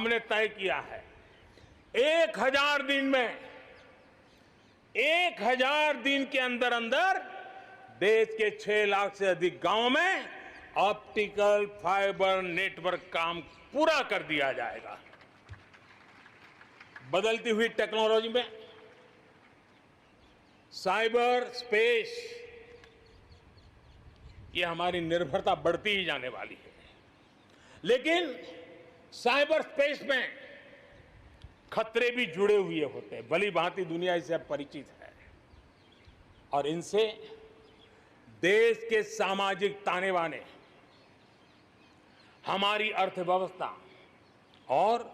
हमने तय किया है 1000 दिन में 1000 दिन के अंदर अंदर देश के 6 लाख से अधिक गांव में ऑप्टिकल फाइबर नेटवर्क काम पूरा कर दिया जाएगा। बदलती हुई टेक्नोलॉजी में साइबर स्पेस, ये हमारी निर्भरता बढ़ती ही जाने वाली है। लेकिन साइबर स्पेस में खतरे भी जुड़े हुए होते हैं, भली भांति दुनिया इससे परिचित है, और इनसे देश के सामाजिक ताने बाने, हमारी अर्थव्यवस्था और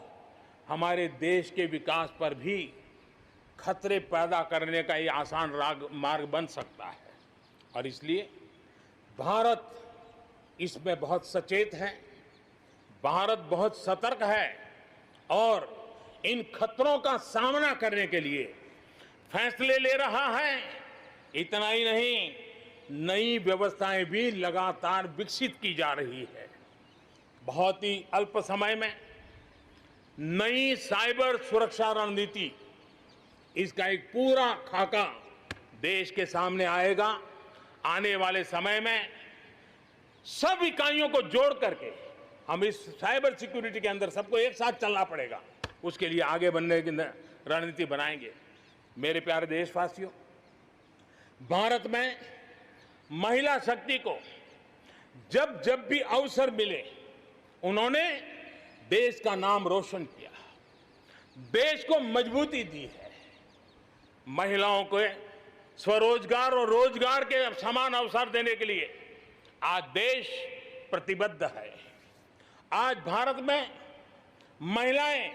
हमारे देश के विकास पर भी खतरे पैदा करने का ये आसान मार्ग बन सकता है। और इसलिए भारत इसमें बहुत सचेत है, भारत बहुत सतर्क है और इन खतरों का सामना करने के लिए फैसले ले रहा है। इतना ही नहीं, नई व्यवस्थाएं भी लगातार विकसित की जा रही है। बहुत ही अल्प समय में नई साइबर सुरक्षा रणनीति, इसका एक पूरा खाका देश के सामने आएगा। आने वाले समय में सब इकाइयों को जोड़ करके हम इस साइबर सिक्योरिटी के अंदर सबको एक साथ चलना पड़ेगा, उसके लिए आगे बढ़ने की रणनीति बनाएंगे। मेरे प्यारे देशवासियों, भारत में महिला शक्ति को जब जब भी अवसर मिले उन्होंने देश का नाम रोशन किया, देश को मजबूती दी है। महिलाओं को स्वरोजगार और रोजगार के समान अवसर देने के लिए आज देश प्रतिबद्ध है। आज भारत में महिलाएं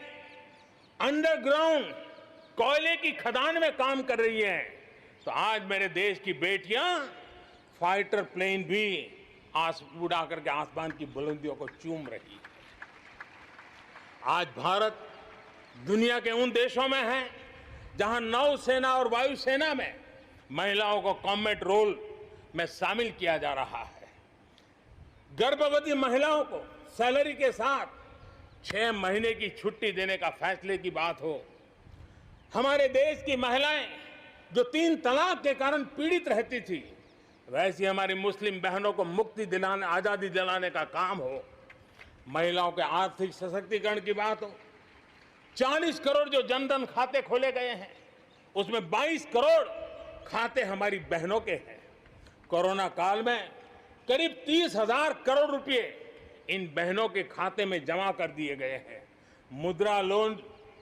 अंडरग्राउंड कोयले की खदान में काम कर रही हैं, तो आज मेरे देश की बेटियां फाइटर प्लेन भी उड़ा करके आसमान की बुलंदियों को चूम रही है। आज भारत दुनिया के उन देशों में है जहां नौसेना और वायुसेना में महिलाओं को कॉम्बैट रोल में शामिल किया जा रहा है। गर्भवती महिलाओं को सैलरी के साथ 6 महीने की छुट्टी देने का फैसले की बात हो, हमारे देश की महिलाएं जो 3 तलाक के कारण पीड़ित रहती थी, वैसी हमारी मुस्लिम बहनों को मुक्ति दिलाने, आजादी दिलाने का काम हो, महिलाओं के आर्थिक सशक्तिकरण की बात हो। 40 करोड़ जो जनधन खाते खोले गए हैं, उसमें 22 करोड़ खाते हमारी बहनों के हैं। कोरोना काल में करीब 30,000 करोड़ रुपए इन बहनों के खाते में जमा कर दिए गए हैं। मुद्रा लोन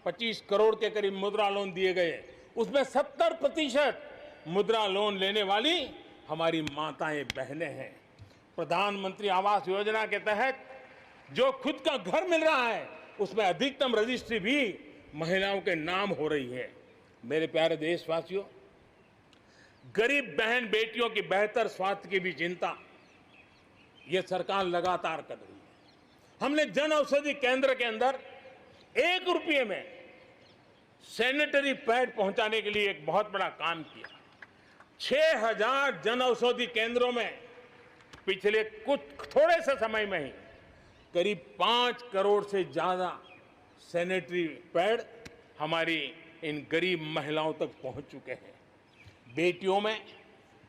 25 करोड़ के करीब मुद्रा लोन दिए गए, उसमें 70% मुद्रा लोन लेने वाली हमारी माताएं बहनें हैं। प्रधानमंत्री आवास योजना के तहत जो खुद का घर मिल रहा है, उसमें अधिकतम रजिस्ट्री भी महिलाओं के नाम हो रही है। मेरे प्यारे देशवासियों, गरीब बहन बेटियों की बेहतर स्वास्थ्य की भी चिंता ये सरकार लगातार कर रही है। हमने जन औषधि केंद्र के अंदर 1 रुपये में सैनिटरी पैड पहुंचाने के लिए एक बहुत बड़ा काम किया। 6000 जन औषधि केंद्रों में पिछले कुछ थोड़े से समय में ही करीब 5 करोड़ से ज्यादा सैनिटरी पैड हमारी इन गरीब महिलाओं तक पहुंच चुके हैं। बेटियों में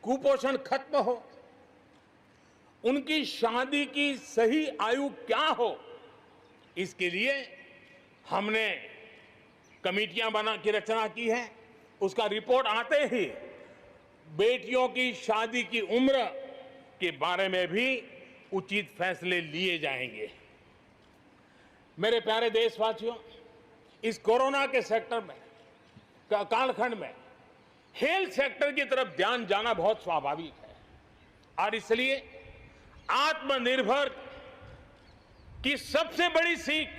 कुपोषण खत्म हो, उनकी शादी की सही आयु क्या हो, इसके लिए हमने कमेटियां बना की रचना की है। उसका रिपोर्ट आते ही बेटियों की शादी की उम्र के बारे में भी उचित फैसले लिए जाएंगे। मेरे प्यारे देशवासियों, इस कोरोना के सेक्टर में कालखंड में हेल्थ सेक्टर की तरफ ध्यान जाना बहुत स्वाभाविक है, और इसलिए आत्मनिर्भर की सबसे बड़ी सीख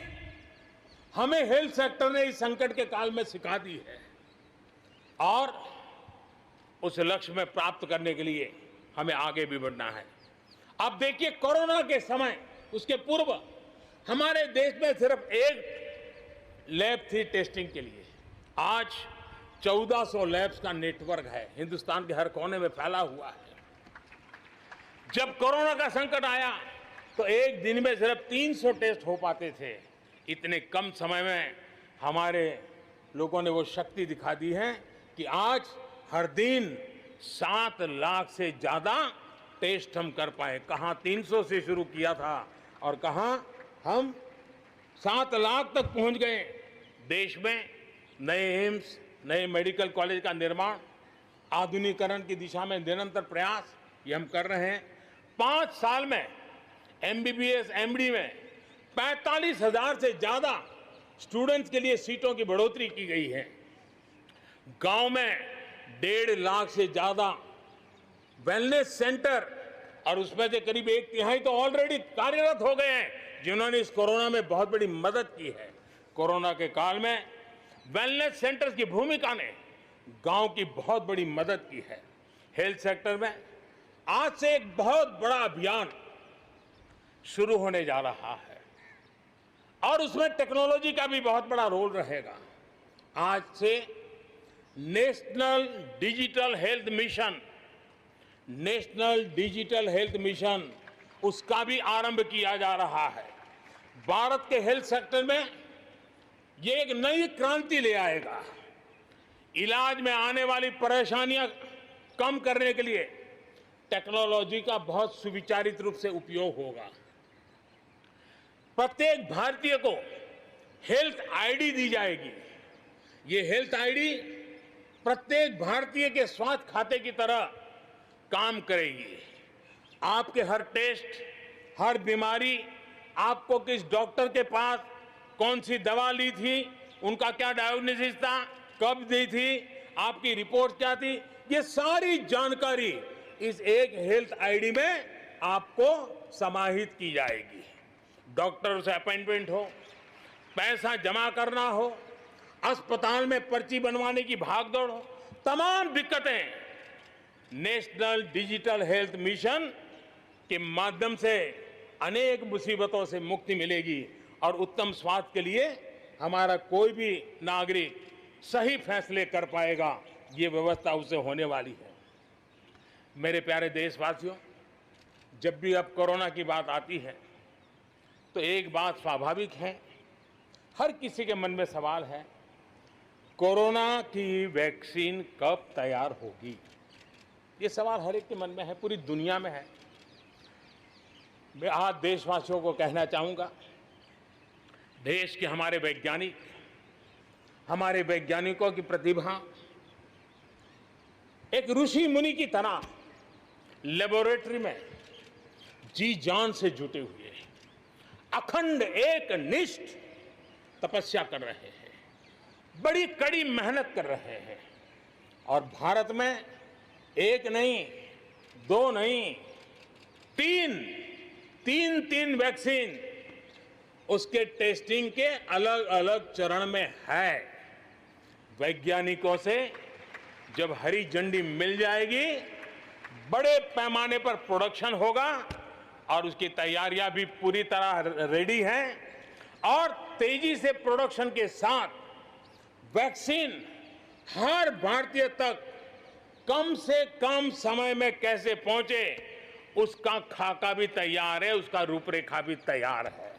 हमें हेल्थ सेक्टर ने इस संकट के काल में सिखा दी है, और उस लक्ष्य में प्राप्त करने के लिए हमें आगे भी बढ़ना है। अब देखिए, कोरोना के समय, उसके पूर्व हमारे देश में सिर्फ एक लैब थी टेस्टिंग के लिए। आज 1400 लैब्स का नेटवर्क है, हिंदुस्तान के हर कोने में फैला हुआ है। जब कोरोना का संकट आया तो एक दिन में सिर्फ 300 टेस्ट हो पाते थे, इतने कम समय में हमारे लोगों ने वो शक्ति दिखा दी है कि आज हर दिन 7 लाख से ज़्यादा टेस्ट हम कर पाए। कहाँ 300 से शुरू किया था और कहाँ हम 7 लाख तक पहुंच गए। देश में नए एम्स, नए मेडिकल कॉलेज का निर्माण, आधुनिकीकरण की दिशा में निरंतर प्रयास ये हम कर रहे हैं। 5 साल में MBBS, MD में 45,000 से ज़्यादा स्टूडेंट्स के लिए सीटों की बढ़ोतरी की गई है। गांव में 1.5 लाख से ज़्यादा वेलनेस सेंटर, और उसमें से करीब 1/3 तो ऑलरेडी कार्यरत हो गए हैं, जिन्होंने इस कोरोना में बहुत बड़ी मदद की है। कोरोना के काल में वेलनेस सेंटर्स की भूमिका ने गांव की बहुत बड़ी मदद की है। हेल्थ सेक्टर में आज से एक बहुत बड़ा अभियान शुरू होने जा रहा है और उसमें टेक्नोलॉजी का भी बहुत बड़ा रोल रहेगा। आज से नेशनल डिजिटल हेल्थ मिशन उसका भी आरंभ किया जा रहा है। भारत के हेल्थ सेक्टर में ये एक नई क्रांति ले आएगा। इलाज में आने वाली परेशानियां कम करने के लिए टेक्नोलॉजी का बहुत सुविचारित रूप से उपयोग होगा। प्रत्येक भारतीय को हेल्थ आईडी दी जाएगी। ये हेल्थ आईडी प्रत्येक भारतीय के स्वास्थ्य खाते की तरह काम करेगी। आपके हर टेस्ट, हर बीमारी, आपको किस डॉक्टर के पास कौन सी दवा ली थी, उनका क्या डायग्नोसिस था, कब दी थी, आपकी रिपोर्ट क्या थी, ये सारी जानकारी इस एक हेल्थ आईडी में आपको समाहित की जाएगी। डॉक्टर से अपॉइंटमेंट हो, पैसा जमा करना हो, अस्पताल में पर्ची बनवाने की भागदौड़ हो, तमाम दिक्कतें नेशनल डिजिटल हेल्थ मिशन के माध्यम से अनेक मुसीबतों से मुक्ति मिलेगी और उत्तम स्वास्थ्य के लिए हमारा कोई भी नागरिक सही फैसले कर पाएगा। ये व्यवस्था उसे होने वाली है। मेरे प्यारे देशवासियों, जब भी अब कोरोना की बात आती है तो एक बात स्वाभाविक है, हर किसी के मन में सवाल है, कोरोना की वैक्सीन कब तैयार होगी? ये सवाल हर एक के मन में है, पूरी दुनिया में है। मैं आज देशवासियों को कहना चाहूंगा, देश के हमारे वैज्ञानिकों की प्रतिभा एक ऋषि मुनि की तरह लेबोरेटरी में जी जान से जुटे हुए अखंड एक निष्ठ तपस्या कर रहे हैं, बड़ी कड़ी मेहनत कर रहे हैं और भारत में एक नहीं, दो नहीं, तीन वैक्सीन उसके टेस्टिंग के अलग अलग चरण में है। वैज्ञानिकों से जब हरी झंडी मिल जाएगी, बड़े पैमाने पर प्रोडक्शन होगा और उसकी तैयारियां भी पूरी तरह रेडी हैं और तेजी से प्रोडक्शन के साथ वैक्सीन हर भारतीय तक कम से कम समय में कैसे पहुंचे, उसका खाका भी तैयार है, उसका रूपरेखा भी तैयार है।